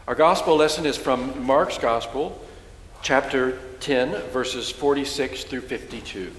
Our gospel lesson is from Mark's Gospel, chapter 10, verses 46 through 52.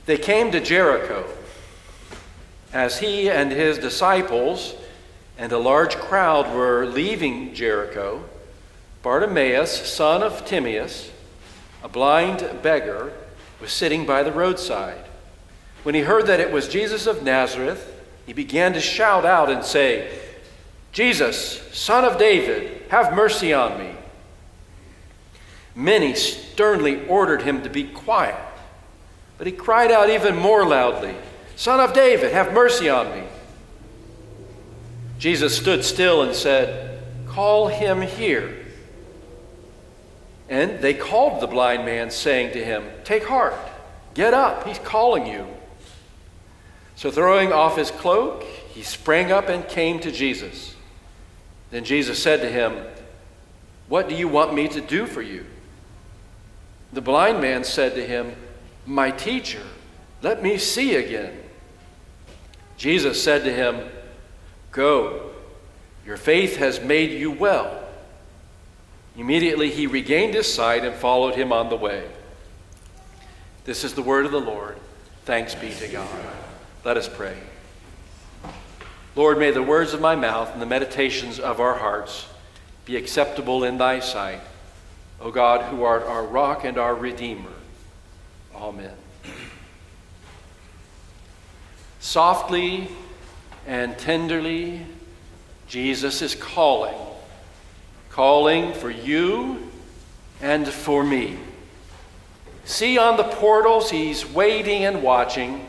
They came to Jericho. As he and his disciples and a large crowd were leaving Jericho, Bartimaeus, son of Timaeus, a blind beggar, was sitting by the roadside. When he heard that it was Jesus of Nazareth, he began to shout out and say, "Jesus, Son of David, have mercy on me." Many sternly ordered him to be quiet, but he cried out even more loudly, "Son of David, have mercy on me." Jesus stood still and said, "Call him here." And they called the blind man, saying to him, "Take heart, get up, he's calling you." So throwing off his cloak, he sprang up and came to Jesus. Then Jesus said to him, "What do you want me to do for you?" The blind man said to him, "My teacher, let me see again." Jesus said to him, "Go, your faith has made you well." Immediately he regained his sight and followed him on the way. This is the word of the Lord. Thanks be to God. Let us pray. Lord, may the words of my mouth and the meditations of our hearts be acceptable in thy sight, O God, who art our rock and our Redeemer. Amen. Softly and tenderly, Jesus is calling for you and for me. See on the portals, he's waiting and watching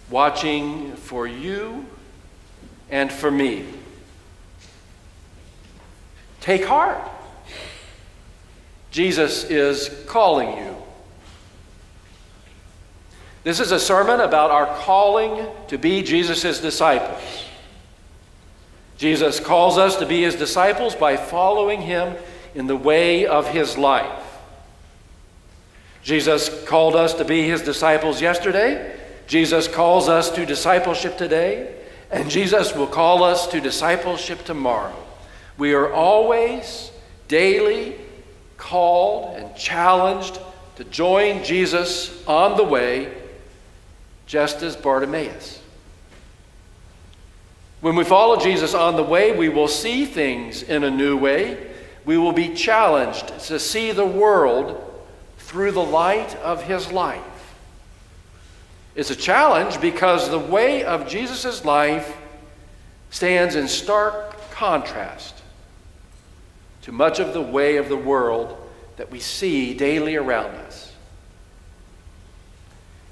for you and for me. Take heart. Jesus is calling you. This is a sermon about our calling to be Jesus' disciples. Jesus calls us to be his disciples by following him in the way of his life. Jesus called us to be his disciples yesterday. Jesus calls us to discipleship today. And Jesus will call us to discipleship tomorrow. We are always, daily, called and challenged to join Jesus on the way, just as Bartimaeus. When we follow Jesus on the way, we will see things in a new way. We will be challenged to see the world through the light of his life. It's a challenge because the way of Jesus' life stands in stark contrast to much of the way of the world that we see daily around us.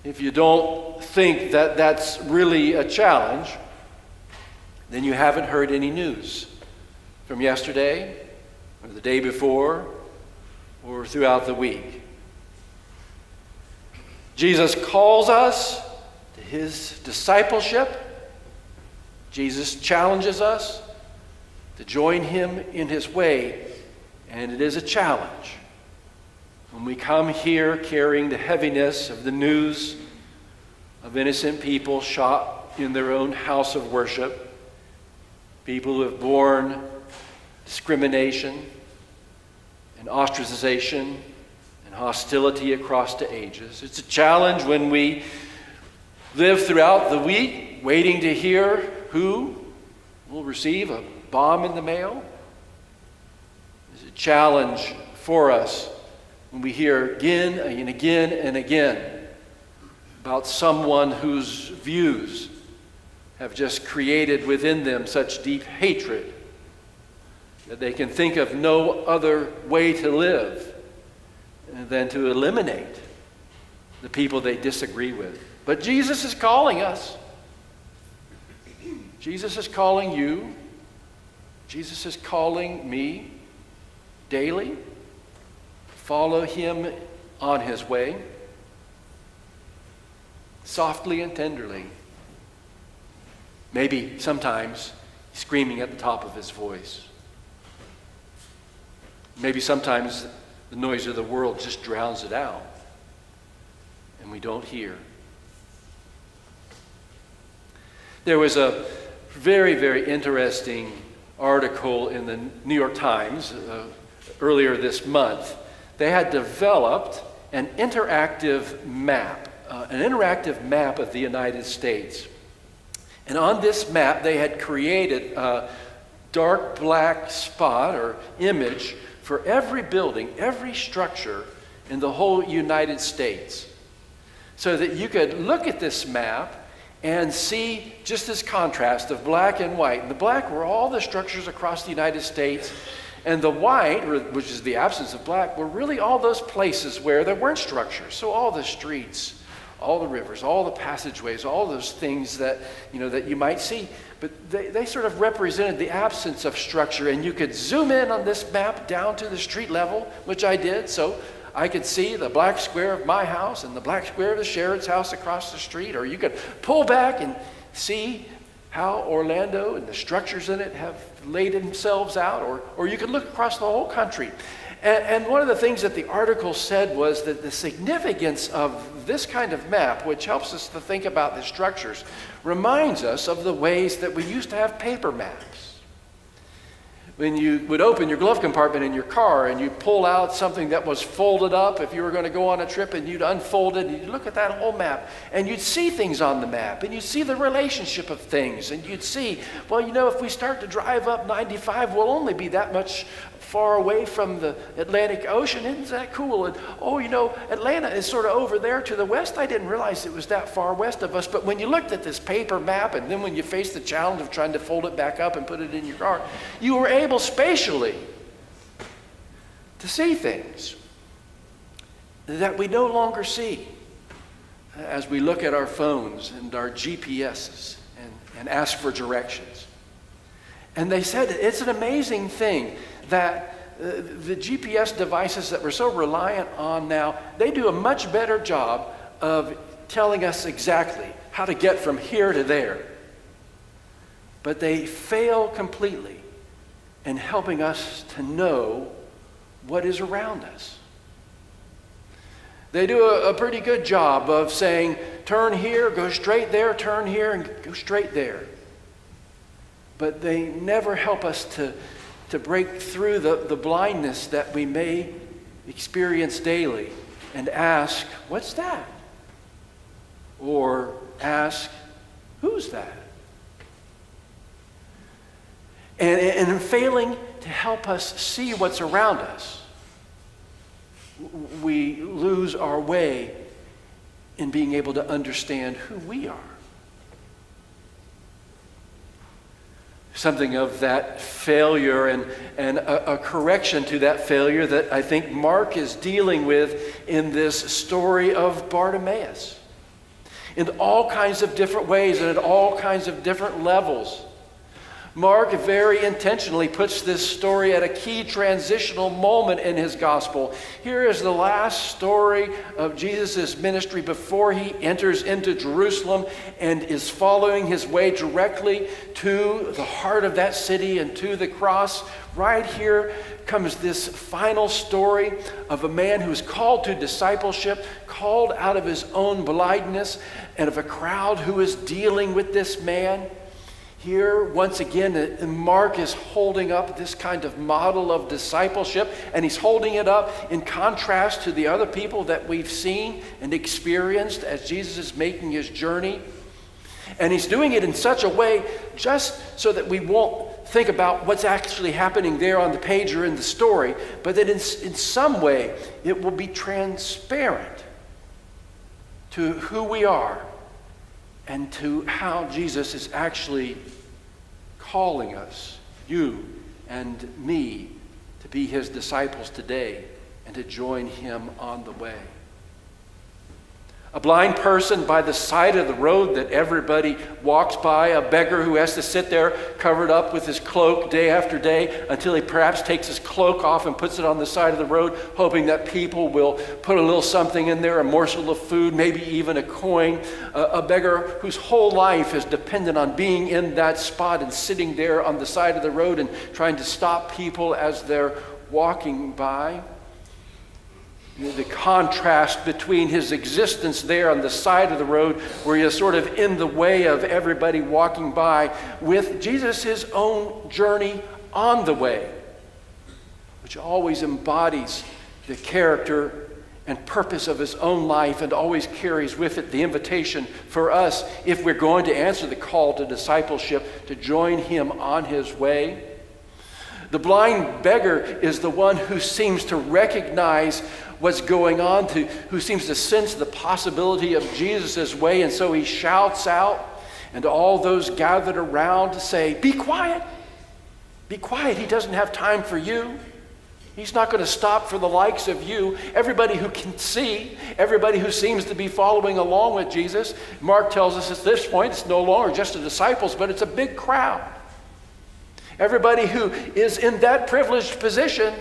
If you don't think that that's really a challenge, then you haven't heard any news from yesterday or the day before or throughout the week. Jesus calls us to his discipleship. Jesus challenges us to join him in his way, and it is a challenge. When we come here carrying the heaviness of the news of innocent people shot in their own house of worship, people who have borne discrimination and ostracization and hostility across the ages. It's a challenge when we live throughout the week waiting to hear who will receive a bomb in the mail. It's a challenge for us when we hear again and again and again about someone whose views have just created within them such deep hatred that they can think of no other way to live than to eliminate the people they disagree with. But Jesus is calling us. Jesus is calling you. Jesus is calling me daily. Follow him on his way, softly and tenderly. Maybe sometimes screaming at the top of his voice. Maybe sometimes the noise of the world just drowns it out, and we don't hear. There was a very, very interesting article in the New York Times earlier this month. They had developed an interactive map of the United States. And on this map, they had created a dark black spot or image for every building, every structure in the whole United States, so that you could look at this map and see just this contrast of black and white. And the black were all the structures across the United States, and the white, which is the absence of black, were really all those places where there weren't structures. So all the streets, all the rivers, all the passageways, all those things that you might see. But they sort of represented the absence of structure, and you could zoom in on this map down to the street level, which I did. So I could see the black square of my house and the black square of the Sherrod's house across the street. Or you could pull back and see how Orlando and the structures in it have laid themselves out. Or you could look across the whole country. And one of the things that the article said was that the significance of this kind of map, which helps us to think about the structures, reminds us of the ways that we used to have paper maps. When you would open your glove compartment in your car and you pull out something that was folded up if you were going to go on a trip, and you'd unfold it and you'd look at that whole map and you'd see things on the map and you'd see the relationship of things, and you'd see, well, if we start to drive up 95, we'll only be that much far away from the Atlantic Ocean. Isn't that cool? And Atlanta is sort of over there to the west. I didn't realize it was that far west of us. But when you looked at this paper map, and then when you faced the challenge of trying to fold it back up and put it in your car, you were able spatially to see things that we no longer see as we look at our phones and our GPSs and ask for directions. And they said it's an amazing thing that the GPS devices that we're so reliant on now, they do a much better job of telling us exactly how to get from here to there. But they fail completely in helping us to know what is around us. They do a pretty good job of saying, turn here, go straight there, turn here, and go straight there. But they never help us to break through the blindness that we may experience daily and ask, what's that? Or ask, who's that? And in failing to help us see what's around us, we lose our way in being able to understand who we are. Something of that failure and a correction to that failure that I think Mark is dealing with in this story of Bartimaeus. In all kinds of different ways and at all kinds of different levels. Mark very intentionally puts this story at a key transitional moment in his gospel. Here is the last story of Jesus' ministry before he enters into Jerusalem and is following his way directly to the heart of that city and to the cross. Right here comes this final story of a man who is called to discipleship, called out of his own blindness, and of a crowd who is dealing with this man. Here, once again, Mark is holding up this kind of model of discipleship, and he's holding it up in contrast to the other people that we've seen and experienced as Jesus is making his journey. And he's doing it in such a way just so that we won't think about what's actually happening there on the page or in the story, but that in some way it will be transparent to who we are and to how Jesus is actually calling us, you and me, to be his disciples today and to join him on the way. A blind person by the side of the road that everybody walks by, a beggar who has to sit there covered up with his cloak day after day until he perhaps takes his cloak off and puts it on the side of the road, hoping that people will put a little something in there, a morsel of food, maybe even a coin. A beggar whose whole life is dependent on being in that spot and sitting there on the side of the road and trying to stop people as they're walking by. The contrast between his existence there on the side of the road where he is sort of in the way of everybody walking by, with Jesus' his own journey on the way, which always embodies the character and purpose of his own life and always carries with it the invitation for us, if we're going to answer the call to discipleship, to join him on his way. The blind beggar is the one who seems to recognize what's going on, who seems to sense the possibility of Jesus' way, and so he shouts out, and all those gathered around to say, "Be quiet! Be quiet, he doesn't have time for you. He's not going to stop for the likes of you." Everybody who can see, everybody who seems to be following along with Jesus. Mark tells us at this point it's no longer just the disciples, but it's a big crowd. Everybody who is in that privileged position,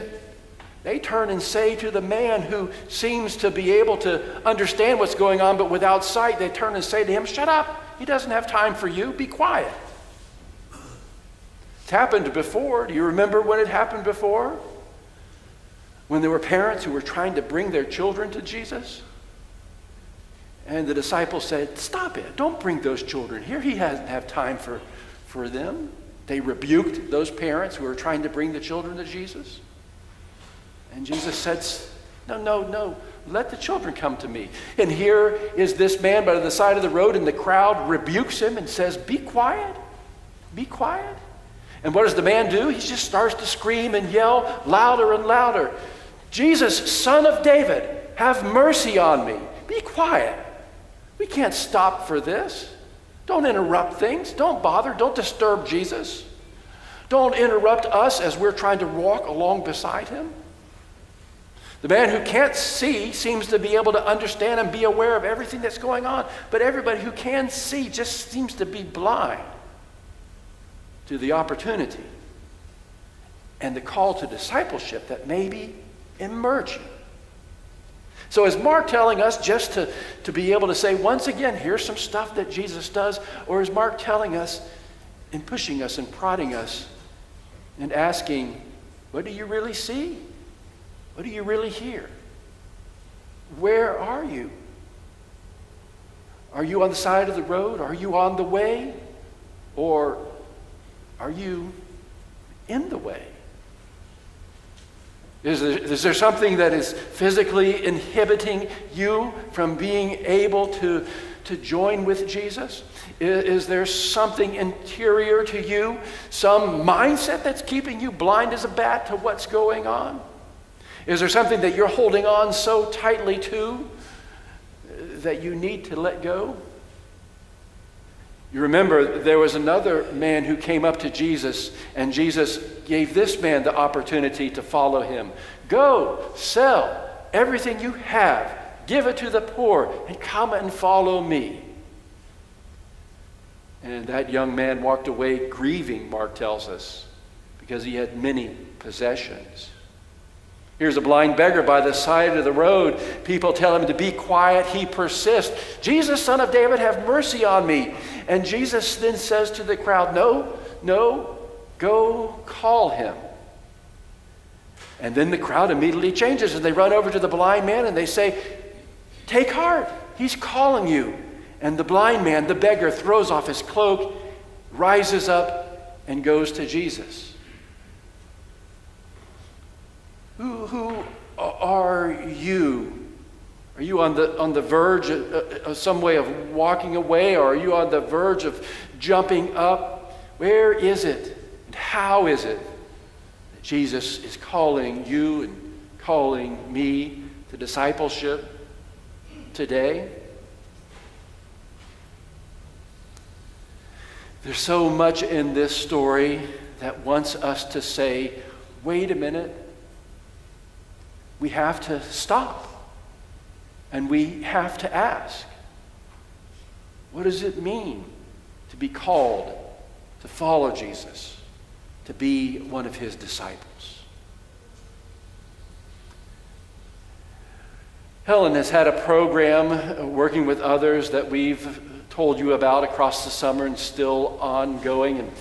they turn and say to the man who seems to be able to understand what's going on, but without sight, they turn and say to him, "Shut up, he doesn't have time for you, be quiet." It's happened before. Do you remember when it happened before? When there were parents who were trying to bring their children to Jesus. And the disciples said, "Stop it, don't bring those children here. He doesn't have time for them." They rebuked those parents who were trying to bring the children to Jesus. And Jesus said, No, let the children come to me. And here is this man by the side of the road, and the crowd rebukes him and says, "Be quiet, be quiet." And what does the man do? He just starts to scream and yell louder and louder. "Jesus, Son of David, have mercy on me." Be quiet. We can't stop for this. Don't interrupt things. Don't bother. Don't disturb Jesus. Don't interrupt us as we're trying to walk along beside him. The man who can't see seems to be able to understand and be aware of everything that's going on. But everybody who can see just seems to be blind to the opportunity and the call to discipleship that may be emerging. So is Mark telling us just to be able to say, once again, here's some stuff that Jesus does? Or is Mark telling us and pushing us and prodding us and asking, what do you really see? What do you really hear? Where are you? Are you on the side of the road? Are you on the way? Or are you in the way? Is there something that is physically inhibiting you from being able to join with Jesus? Is there something interior to you, some mindset that's keeping you blind as a bat to what's going on? Is there something that you're holding on so tightly to that you need to let go? You remember there was another man who came up to Jesus, and Jesus gave this man the opportunity to follow him. "Go, sell everything you have, give it to the poor, and come and follow me." And that young man walked away grieving, Mark tells us, because he had many possessions. Here's a blind beggar by the side of the road. People tell him to be quiet. He persists. "Jesus, Son of David, have mercy on me." And Jesus then says to the crowd, No, go call him. And then the crowd immediately changes, and they run over to the blind man and they say, "Take heart, he's calling you." And the blind man, the beggar, throws off his cloak, rises up, and goes to Jesus. Who are you? Are you on the verge of some way of walking away, or are you on the verge of jumping up? Where is it, and how is it that Jesus is calling you and calling me to discipleship today? There's so much in this story that wants us to say, wait a minute. We have to stop. And we have to ask, what does it mean to be called to follow Jesus, to be one of his disciples? Helen has had a program working with others that we've told you about across the summer and still ongoing, and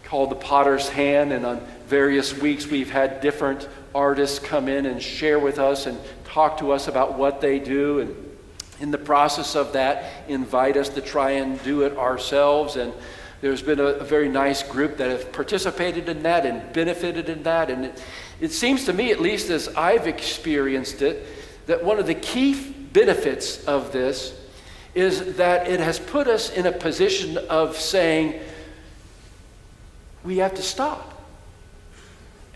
called the Potter's Hand. And on various weeks we've had different artists come in and share with us and talk to us about what they do, and in the process of that, invite us to try and do it ourselves. And there's been a very nice group that have participated in that and benefited in that. And it seems to me, at least as I've experienced it, that one of the key benefits of this is that it has put us in a position of saying, we have to stop,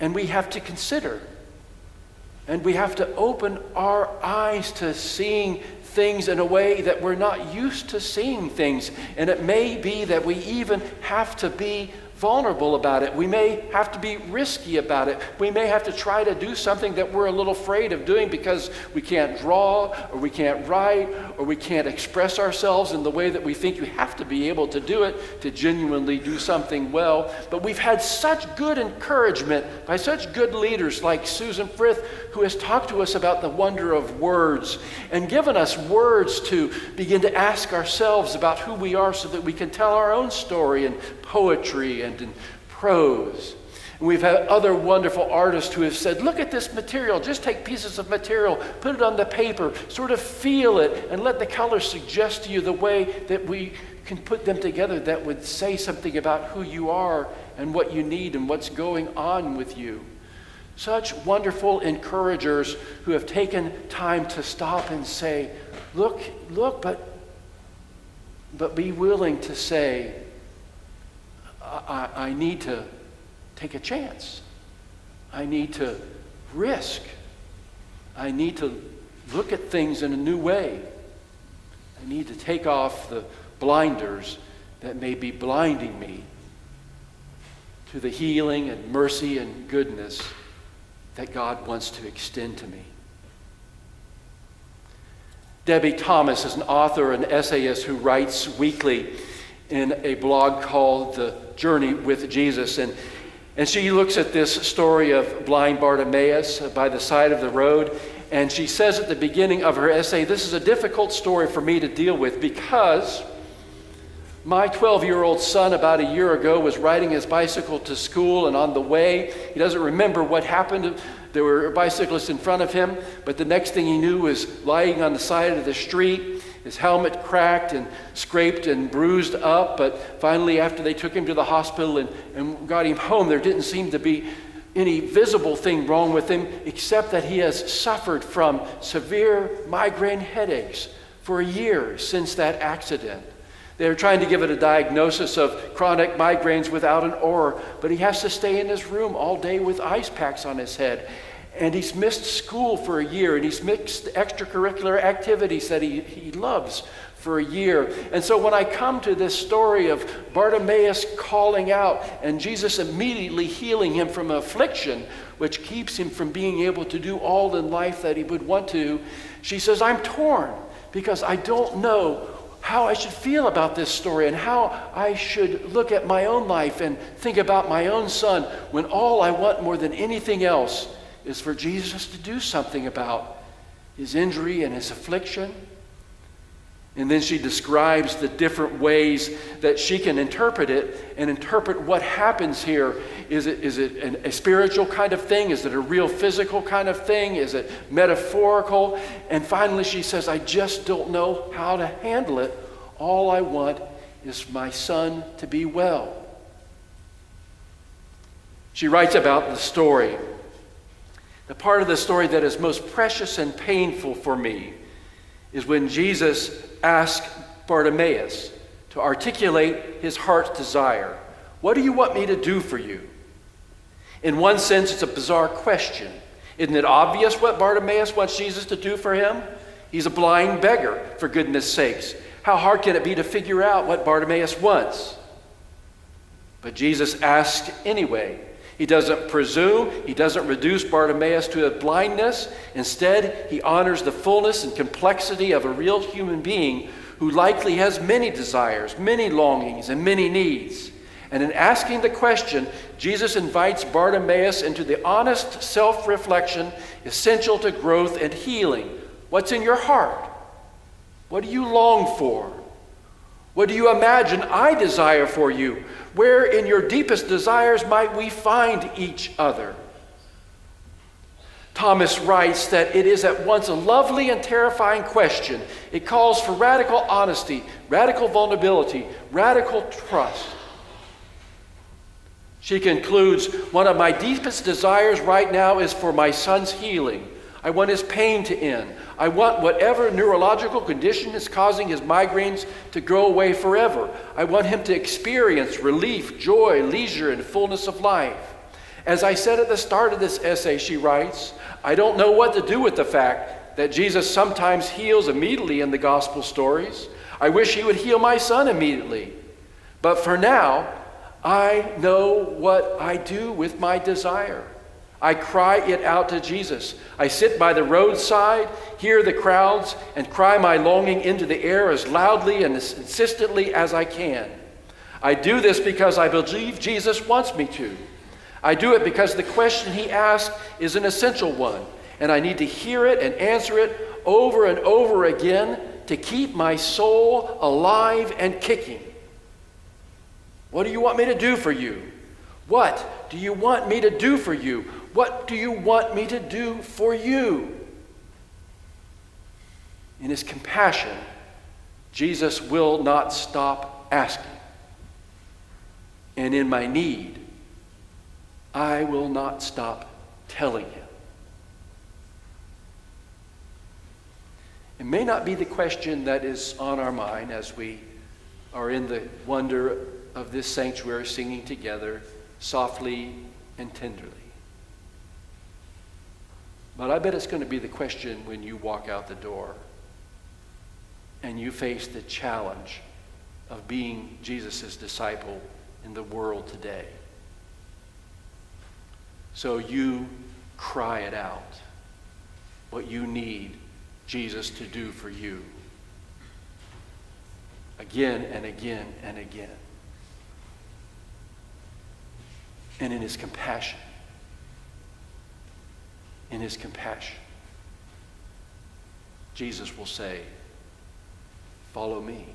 and we have to consider, and we have to open our eyes to seeing things in a way that we're not used to seeing things. And it may be that we even have to be vulnerable about it. We may have to be risky about it. We may have to try to do something that we're a little afraid of doing because we can't draw, or we can't write, or we can't express ourselves in the way that we think you have to be able to do it to genuinely do something well. But we've had such good encouragement by such good leaders like Susan Frith, who has talked to us about the wonder of words and given us words to begin to ask ourselves about who we are so that we can tell our own story in poetry and in prose. And we've had other wonderful artists who have said, look at this material, just take pieces of material, put it on the paper, sort of feel it, and let the colors suggest to you the way that we can put them together that would say something about who you are and what you need and what's going on with you. Such wonderful encouragers who have taken time to stop and say, look, but be willing to say, I need to take a chance. I need to risk. I need to look at things in a new way. I need to take off the blinders that may be blinding me to the healing and mercy and goodness that God wants to extend to me. Debbie Thomas is an author and essayist who writes weekly in a blog called The Journey with Jesus. And she looks at this story of blind Bartimaeus by the side of the road. And she says at the beginning of her essay, this is a difficult story for me to deal with because my 12-year-old son about a year ago was riding his bicycle to school, and on the way, he doesn't remember what happened. There were bicyclists in front of him, but the next thing he knew was lying on the side of the street. His helmet cracked and scraped and bruised up, but finally after they took him to the hospital and got him home, there didn't seem to be any visible thing wrong with him except that he has suffered from severe migraine headaches for a year since that accident. They're trying to give it a diagnosis of chronic migraines without an aura, but he has to stay in his room all day with ice packs on his head. And he's missed school for a year, and he's missed extracurricular activities that he loves for a year. And so when I come to this story of Bartimaeus calling out and Jesus immediately healing him from affliction, which keeps him from being able to do all in life that he would want to, she says, I'm torn because I don't know how I should feel about this story and how I should look at my own life and think about my own son when all I want more than anything else is for Jesus to do something about his injury and his affliction. And then she describes the different ways that she can interpret it and interpret what happens here. Is it a spiritual kind of thing? Is it a real physical kind of thing? Is it metaphorical? And finally she says, I just don't know how to handle it. All I want is my son to be well. She writes about the story. The part of the story that is most precious and painful for me is when Jesus asked Bartimaeus to articulate his heart's desire. What do you want me to do for you? In one sense, it's a bizarre question. Isn't it obvious what Bartimaeus wants Jesus to do for him? He's a blind beggar, for goodness sakes. How hard can it be to figure out what Bartimaeus wants? But Jesus asks anyway. He doesn't presume. He doesn't reduce Bartimaeus to a blindness. Instead, he honors the fullness and complexity of a real human being who likely has many desires, many longings, and many needs. And in asking the question, Jesus invites Bartimaeus into the honest self-reflection essential to growth and healing. What's in your heart? What do you long for? What do you imagine I desire for you? Where in your deepest desires might we find each other? Thomas writes that it is at once a lovely and terrifying question. It calls for radical honesty, radical vulnerability, radical trust. She concludes, one of my deepest desires right now is for my son's healing. I want his pain to end. I want whatever neurological condition is causing his migraines to go away forever. I want him to experience relief, joy, leisure, and fullness of life. As I said at the start of this essay, she writes, I don't know what to do with the fact that Jesus sometimes heals immediately in the gospel stories. I wish he would heal my son immediately. But for now, I know what I do with my desire. I cry it out to Jesus. I sit by the roadside, hear the crowds, and cry my longing into the air as loudly and as insistently as I can. I do this because I believe Jesus wants me to. I do it because the question he asked is an essential one, and I need to hear it and answer it over and over again to keep my soul alive and kicking. What do you want me to do for you? What do you want me to do for you? What do you want me to do for you? In his compassion, Jesus will not stop asking. And in my need, I will not stop telling him. It may not be the question that is on our mind as we are in the wonder of this sanctuary singing together softly and tenderly. But I bet it's going to be the question when you walk out the door and you face the challenge of being Jesus' disciple in the world today. So you cry it out, what you need Jesus to do for you. Again and again and again. And in his compassion, Jesus will say, follow me.